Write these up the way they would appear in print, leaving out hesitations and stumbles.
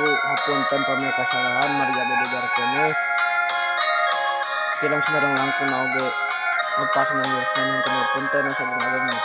Ibu hapunten pami kasalahan Maria bebejar kene tilang sinareng langkung oge lepas nangis nanun punten sabun agama.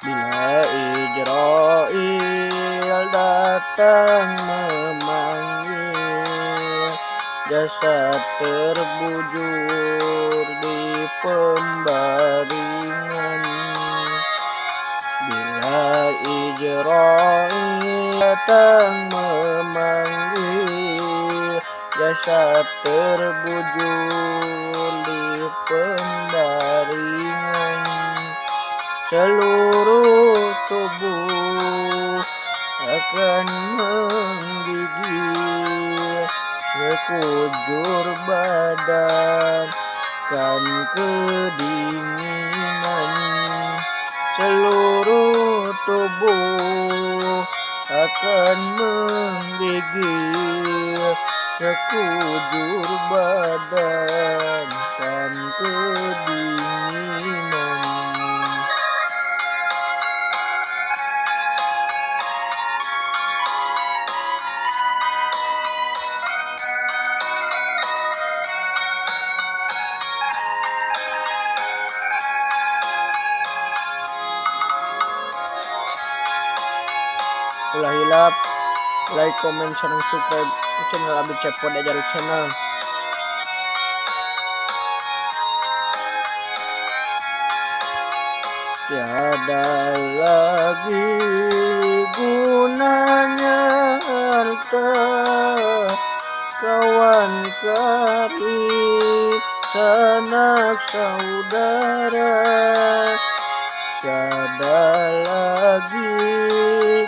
Bila Ijrail datang memanggil, jasad terbujur di pembaringan. Bila Ijrail datang memanggil, jasad terbujur di pembaringan. Seluruh tubuh akan menggigil, sekujur badan kan kedinginan. Seluruh tubuh akan menggigil, sekujur badan kan kedinginan. Ulah hilap, like, comment, sareng subscribe channel Abi Cepot Ajaru Channel. Tiada lagi gunanya harta, kawan karib, sanak saudara. Tiada lagi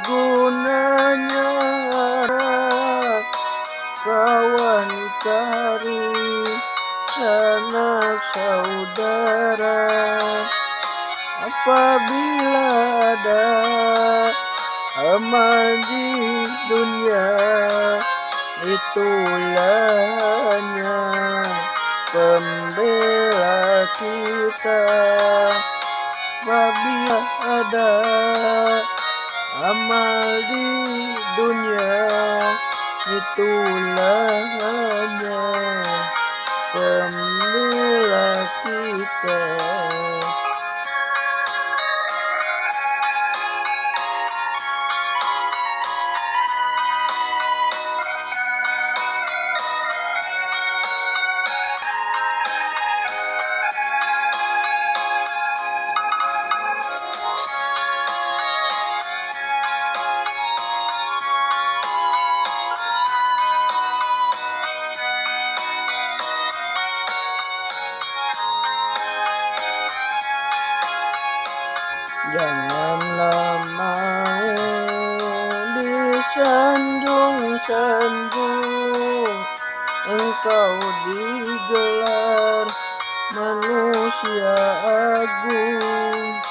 gunanya kawan karib, sanak saudara. Apabila ada amal di dunia, itulah hanya pembela kita. Apabila ada amal di dunia, itulah hanya pembela kita. Janganlah mau disanjung-sanjung, engkau digelar manusia agung.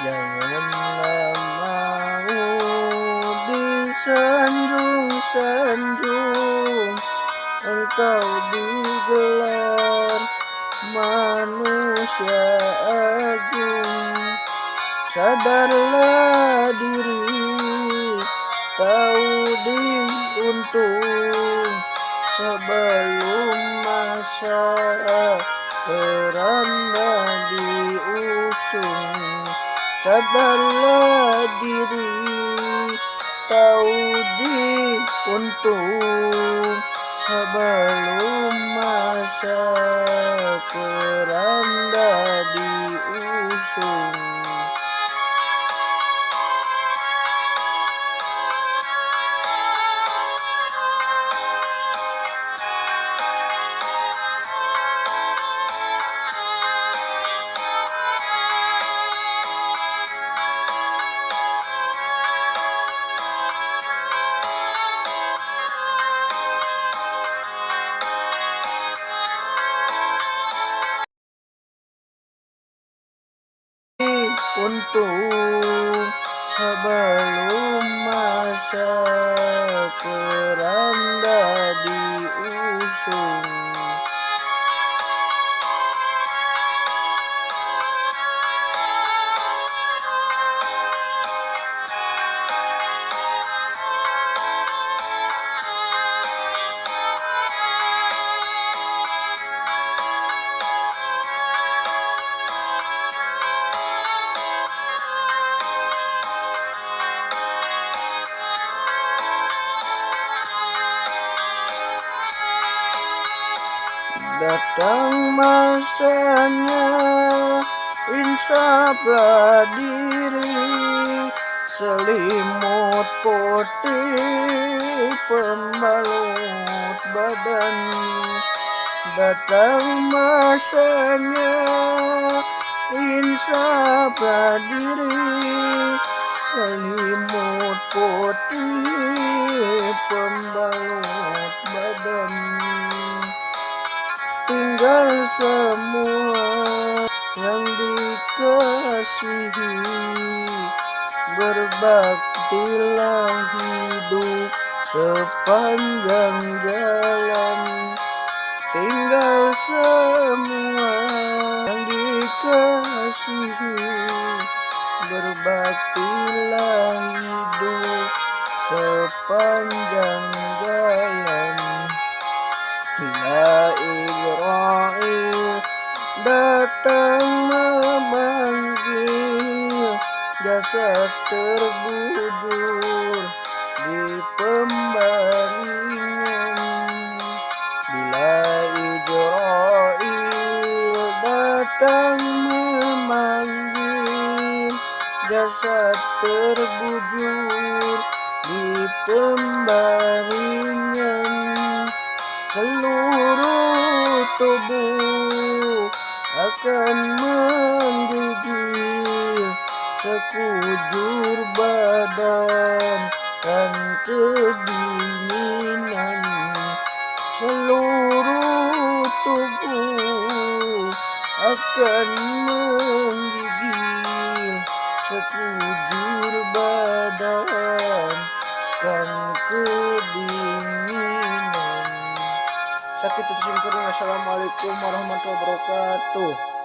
Janganlah mau disanjung-sanjung, engkau digelar manusia agung. Sadarlah diri, tahu diuntung, sebelum masa keranda diusung. Sadarlah diri, tahu diuntung, sebelum masa keranda diusung. untuk sebelum masa keranda diusung. Datang masanya insaplah diri, selimut putih pembalut badan. Datang masanya insaplah diri, selimut putih pembalut badan. Tinggal semua yang dikasihi, berbaktilah hidup sepanjang jalan. Tinggal semua yang dikasihi, berbaktilah hidup sepanjang jalan. Bila Israel datang memanggil, jasad terbujur di pembaringan. Bila Israel datang memanggil, jasad terbujur di pembaringan. Seluruh tubuh akan menggigil, sekujur badan dan kedinginan. Seluruh tubuh akan menggigil, sekujur badan dan kedinginan. Sakit itu singkirnya. Assalamualaikum warahmatullahi wabarakatuh.